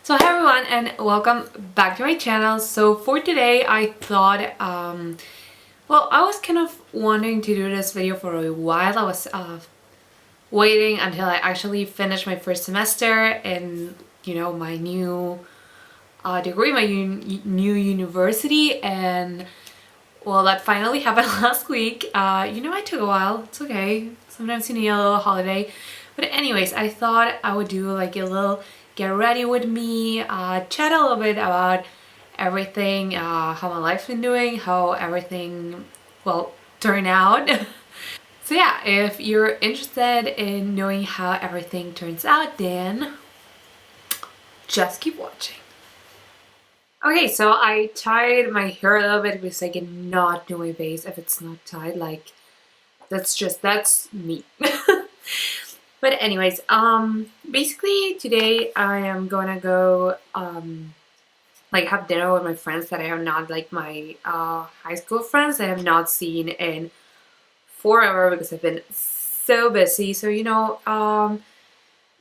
So hi everyone and welcome back to my channel. So for today I thought, well, I was kind of wanting to do this video for a while. I was waiting until I actually finished my first semester in, my new degree, my new university, and well, that finally happened last week. I took a while. It's okay. Sometimes you need a little holiday. But anyways, I thought I would do like a little get ready with me, chat a little bit about everything, how my life's been doing, how everything, well, turned out. So yeah, if you're interested in knowing how everything turns out, then just keep watching. Okay, so I tied my hair a little bit because I cannot do my base if it's not tied. Like, that's me. But anyways, basically today I am gonna go, like have dinner with my friends that I have not, like my high school friends that I have not seen in forever because I've been so busy. So,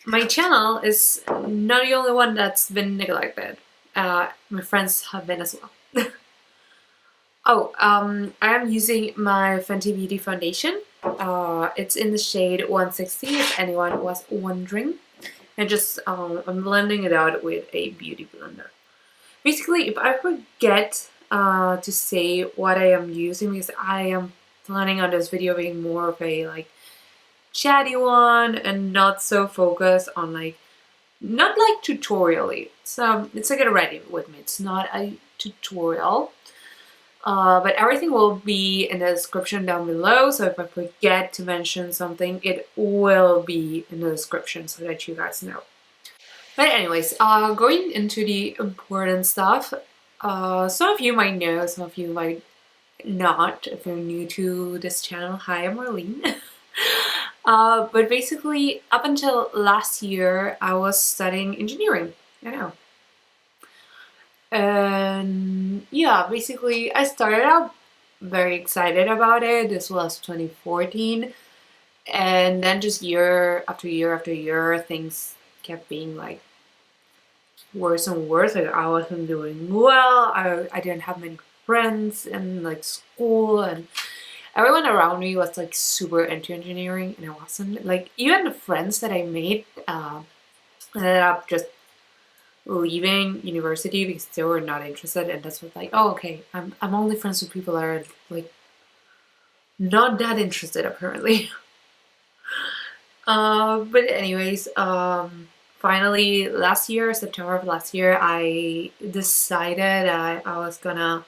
my channel is not the only one that's been neglected. My friends have been as well. Oh, I am using my Fenty Beauty foundation. It's in the shade 160 if anyone was wondering. And just, I'm blending it out with a beauty blender. Basically, if I forget to say what I am using, because I am planning on this video being more of a like chatty one and not so focused on like, not like tutorially. So it's like get ready with me. It's not a tutorial. But everything will be in the description down below, so if I forget to mention something, it will be in the description so that you guys know. But anyways, going into the important stuff, some of you might know, some of you might not if you're new to this channel. Hi, I'm Marlene. But basically, up until last year, I was studying engineering. I know. And yeah, basically I started out very excited about it. This was 2014, and then just year after year after year things kept being like worse and worse. Like I wasn't doing well. I didn't have many friends in like school, and everyone around me was like super into engineering and I wasn't. Like even the friends that I made ended up just leaving university because they were not interested, and that's what like, oh okay, I'm only friends with people that are like not that interested apparently. But anyways, finally last year, September of last year, I decided I was gonna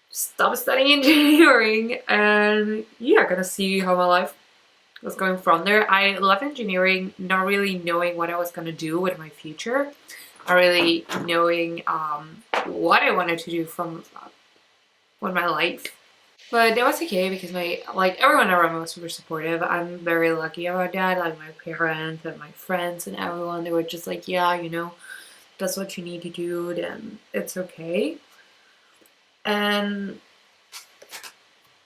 stop studying engineering and yeah, gonna see how my life was going from there. I left engineering not really knowing what I was gonna do with my future, not really knowing what I wanted to do from with my life. But that was okay because my like everyone around me was super supportive. I'm very lucky about that. Like my parents and my friends and everyone, they were just like, yeah, that's what you need to do, then it's okay. And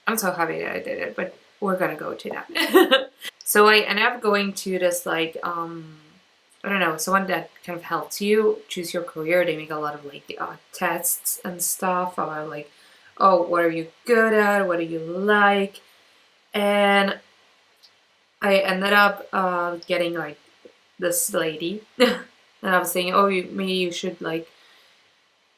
I'm so happy that I did it, but we're gonna go to that. So I ended up going to this like I don't know, someone that kind of helps you choose your career. They make a lot of like tests and stuff about like, oh, what are you good at? What do you like? And I ended up getting like this lady, and I was saying, oh, maybe you should like,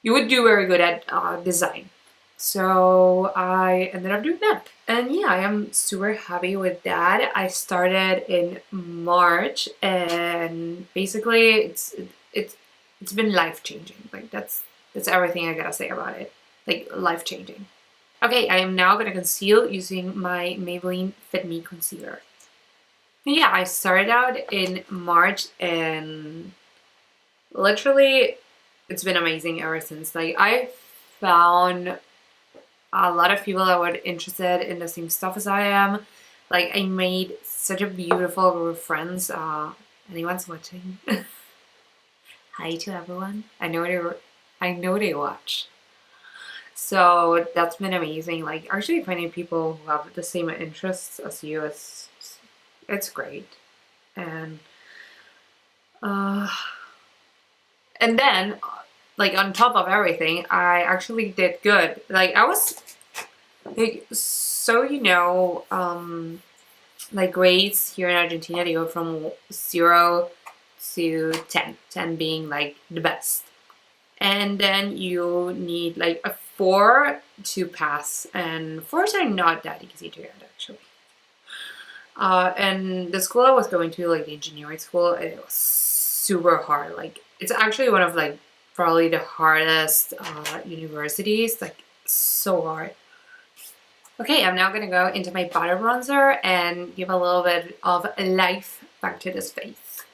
you would do very good at design. So I ended up doing that. And yeah, I am super happy with that. I started in March and basically it's been life-changing. Like that's everything I gotta say about it. Like life-changing. Okay, I am now gonna conceal using my Maybelline Fit Me concealer. Yeah, I started out in March and literally it's been amazing ever since. Like I found a lot of people that were interested in the same stuff as I am. Like I made such a beautiful group of friends. Anyone's watching? Hi to everyone. I know they watch. So that's been amazing. Like actually finding people who have the same interests as you is it's great. And uh And then, like, on top of everything, I actually did good. Like, I was, like, so, like, grades here in Argentina, they go from 0 to 10. 10 being, like, the best. And then you need, like, a 4 to pass. And 4s are not that easy to get, actually. And the school I was going to, like, the engineering school, it was super hard. Like, it's actually one of, like, probably the hardest universities. Like, so hard. Okay, I'm now gonna go into my butter bronzer and give a little bit of life back to this face.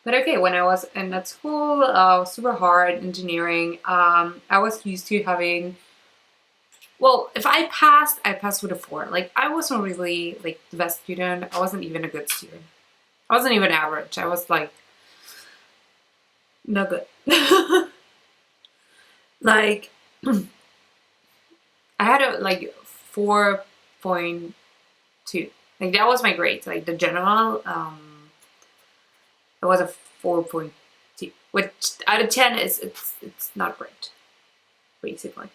But okay, when I was in that school, super hard engineering, I was used to having, well, if I passed with a 4. Like, I wasn't really, like, the best student. I wasn't even a good student. I wasn't even average. I was, like, no good. Like, I had a, like, 4.2. Like, that was my grade. Like, the general, it was a 4.2, which out of 10 is, it's not great, basically.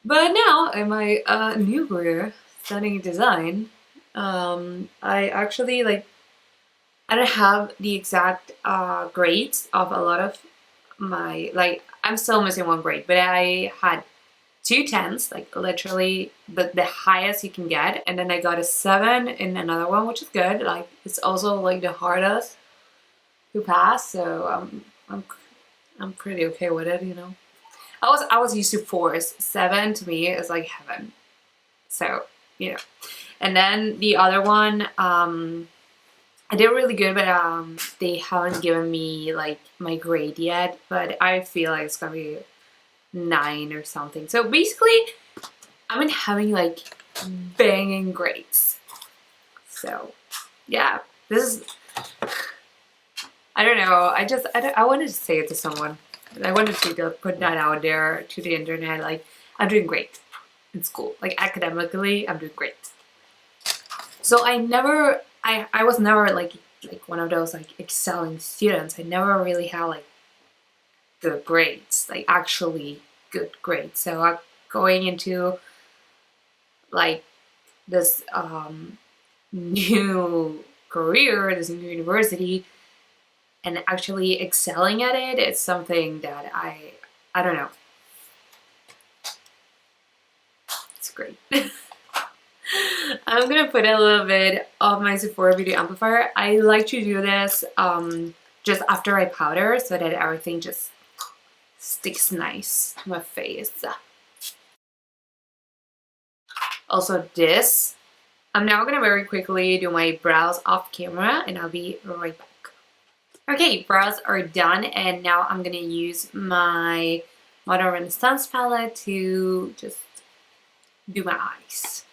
But now, in my new career, studying design, I actually, like, I don't have the exact grades of a lot of my, like, I'm still missing 1 grade, but I had 2 10s, like, literally the highest you can get, and then I got a 7 in another one, which is good. Like, it's also, like, the hardest to pass, so I'm pretty okay with it, I was used to 4s. 7 to me is like heaven. So, And then the other one, I did really good, but they haven't given me, like, my grade yet, but I feel like it's gonna be 9 or something. So basically, I've been having, like, banging grades. So yeah, this is, I don't know, I wanted to say it to someone. I wanted to put that out there to the internet. Like, I'm doing great in school. Like, academically, I'm doing great. So I was never like one of those, like, excelling students. I never really had, like, good grades, like, actually good grades. So I'm going into, like, this new career, this new university, and actually excelling at it, it's something that I don't know. It's great. I'm gonna put a little bit of my Sephora Beauty Amplifier. I like to do this just after I powder so that everything just sticks nice to my face. Also this, I'm now gonna very quickly do my brows off camera and I'll be right back. Okay, brows are done, and now I'm gonna use my Modern Renaissance palette to just do my eyes.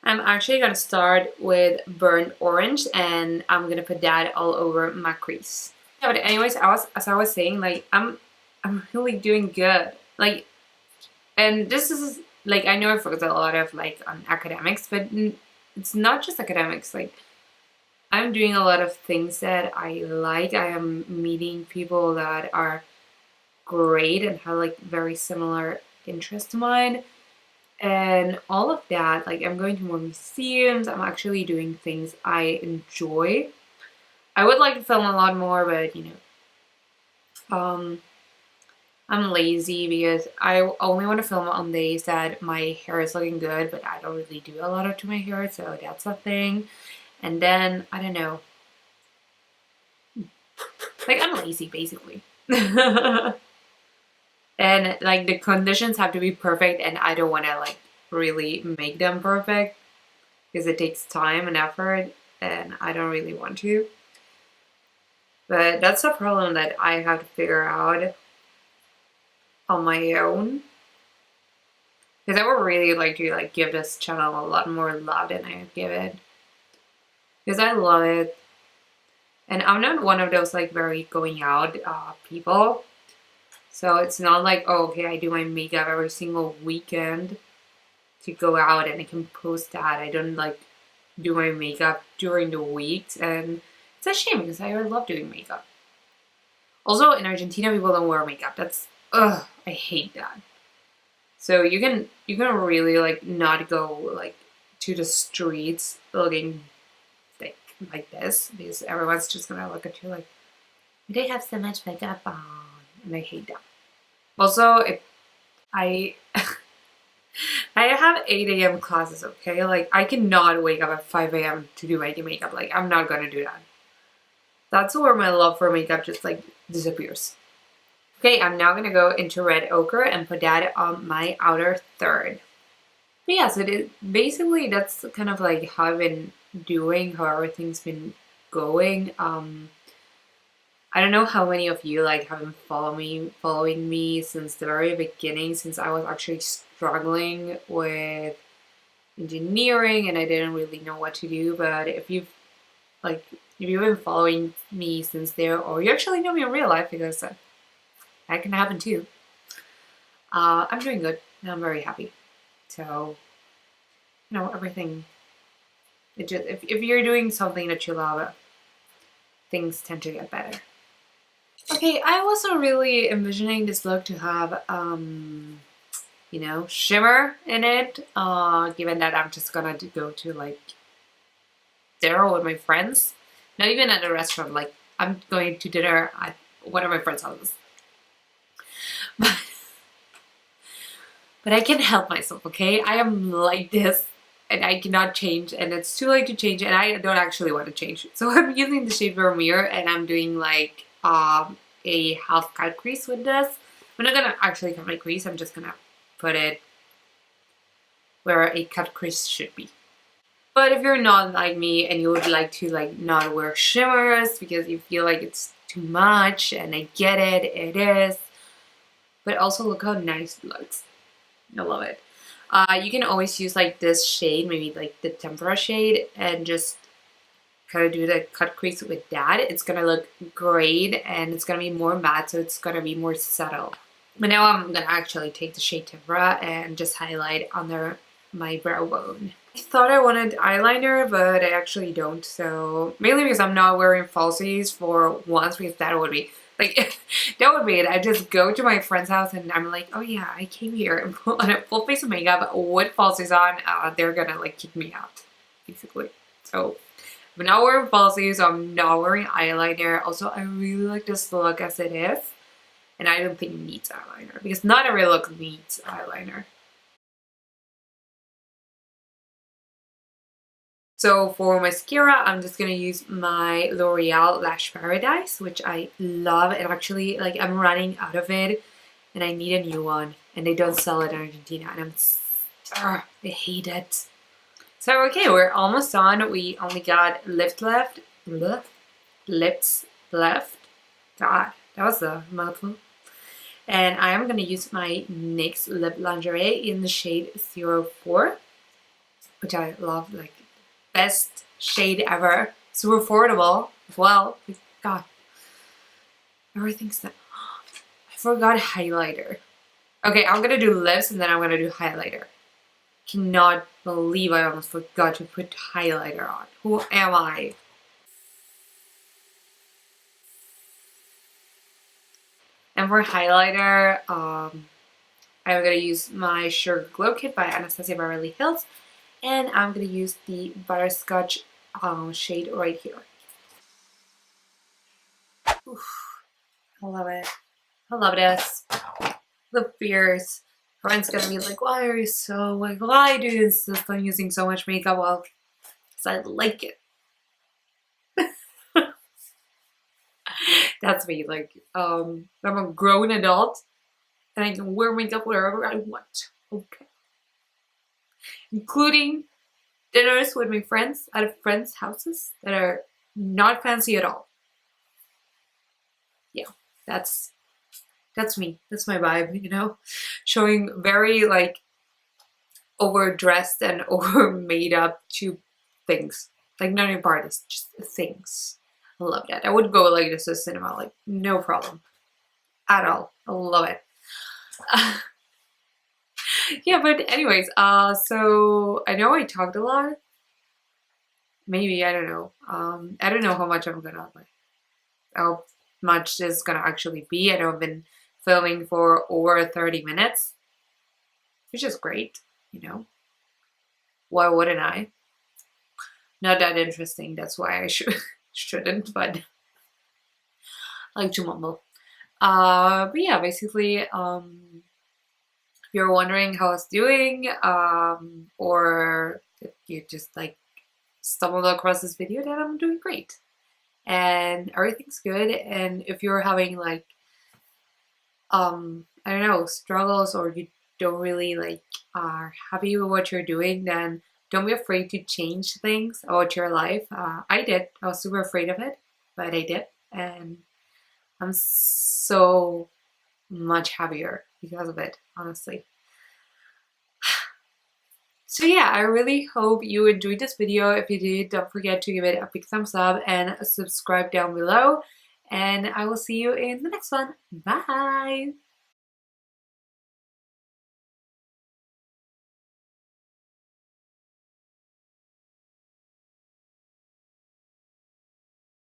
I'm actually gonna start with burnt orange, and I'm gonna put that all over my crease. Yeah, but anyways, as I was saying, like, I'm really doing good. Like, and this is, like, I know I focus a lot of, like, on academics, but it's not just academics. Like, I'm doing a lot of things that I like. I am meeting people that are great and have, like, very similar interests to mine. And all of that, like, I'm going to more museums. I'm actually doing things I enjoy. I would like to film a lot more, but, I'm lazy because I only want to film on days that my hair is looking good, but I don't really do a lot to my hair, so that's a thing. And then, I don't know. Like, I'm lazy, basically. And, like, the conditions have to be perfect, and I don't want to, like, really make them perfect because it takes time and effort, and I don't really want to. But that's a problem that I have to figure out on my own. Because I would really like to, like, give this channel a lot more love than I give it. Because I love it. And I'm not one of those, like, very going out people. So it's not like, oh, okay, I do my makeup every single weekend to go out and I can post that. I don't, like, do my makeup during the weeks. And it's a shame because I love doing makeup. Also, in Argentina, people don't wear makeup. That's, ugh, I hate that. So you can really like not go like to the streets looking like this, because everyone's just gonna look at you like they have so much makeup on, and I hate that. Also, if I I have 8 a.m. classes, okay? Like I cannot wake up at 5 a.m. to do my makeup. Like I'm not gonna do that. That's where my love for makeup just like disappears. Okay, I'm now gonna go into red ochre and put that on my outer third. But yeah, so basically that's kind of like how I've been doing, how everything's been going. I don't know how many of you like have been following me since the very beginning, since I was actually struggling with engineering and I didn't really know what to do. But if you've been following me since there, or you actually know me in real life, because that can happen too. I'm doing good and I'm very happy. So, everything. It just if you're doing something that you love, things tend to get better. Okay, I wasn't really envisioning this look to have shimmer in it. Given that I'm just gonna go to like dinner with my friends, not even at a restaurant. Like I'm going to dinner at one of my friends' houses. But I can't help myself, okay? I am like this and I cannot change, and it's too late to change, and I don't actually want to change. So I'm using the shade Vermeer and I'm doing like a half cut crease with this. I'm not gonna actually cut my crease, I'm just gonna put it where a cut crease should be. But if you're not like me and you would like to like not wear shimmers because you feel like it's too much, and I get it, it is. But also look how nice it looks. I love it. You can always use like this shade, maybe like the tempera shade, and just kind of do the cut crease with that. It's gonna look great and it's gonna be more matte, so it's gonna be more subtle. But now I'm gonna actually take the shade tempera and just highlight under my brow bone. I thought I wanted eyeliner, but I actually don't. So mainly because I'm not wearing falsies for once, because that would be like, that would be it. I just go to my friend's house and I'm like, oh yeah, I came here and put on a full face of makeup with falsies on. They're gonna like kick me out, basically. So I'm not wearing falsies, so I'm not wearing eyeliner. Also, I really like this look as it is. And I don't think it needs eyeliner, because not every look needs eyeliner. So for mascara, I'm just gonna use my L'Oreal Lash Paradise, which I love. And actually, like, I'm running out of it and I need a new one. And they don't sell it in Argentina, and I hate it. So okay, we're almost done. We only got lips left. Lips left. God, that was a mouthful. And I am gonna use my NYX Lip Lingerie in the shade 04, which I love, like, best shade ever. Super affordable as well. Like, God, everything's not. I forgot highlighter. Okay, I'm gonna do lips and then I'm gonna do highlighter. Cannot believe I almost forgot to put highlighter on. Who am I? And for highlighter, I'm gonna use my Sugar Glow Kit by Anastasia Beverly Hills, and I'm gonna use the Butterscotch shade right here. Oof, I love it. I love this. The fears. Friends gonna be like, why are you so like, why do you insist on using so much makeup? Well, because I like it. That's me. Like, I'm a grown adult and I can wear makeup wherever I want. Okay. Including dinners with my friends at friends' houses that are not fancy at all. Yeah, that's me. That's my vibe, showing very like overdressed and over made up to things. Like not even parties, just things. I love that. I would go like this to cinema, like no problem at all. I love it. Yeah, but anyways, so I know I talked a lot. Maybe, I don't know. I don't know how much I'm gonna like. much this is gonna actually be. I know I've been filming for over 30 minutes, which is great, you know. Why wouldn't I? Not that interesting, that's why I shouldn't, but I like to mumble. But yeah, basically, if you're wondering how I was doing, or if you just like stumbled across this video, then I'm doing great. And everything's good. And if you're having like, I don't know, struggles, or you don't really like are happy with what you're doing, then don't be afraid to change things about your life. I did. I was super afraid of it, but I did. And I'm so much happier because of it, honestly. So yeah, I really hope you enjoyed this video. If you did, don't forget to give it a big thumbs up and subscribe down below. And I will see you in the next one. Bye!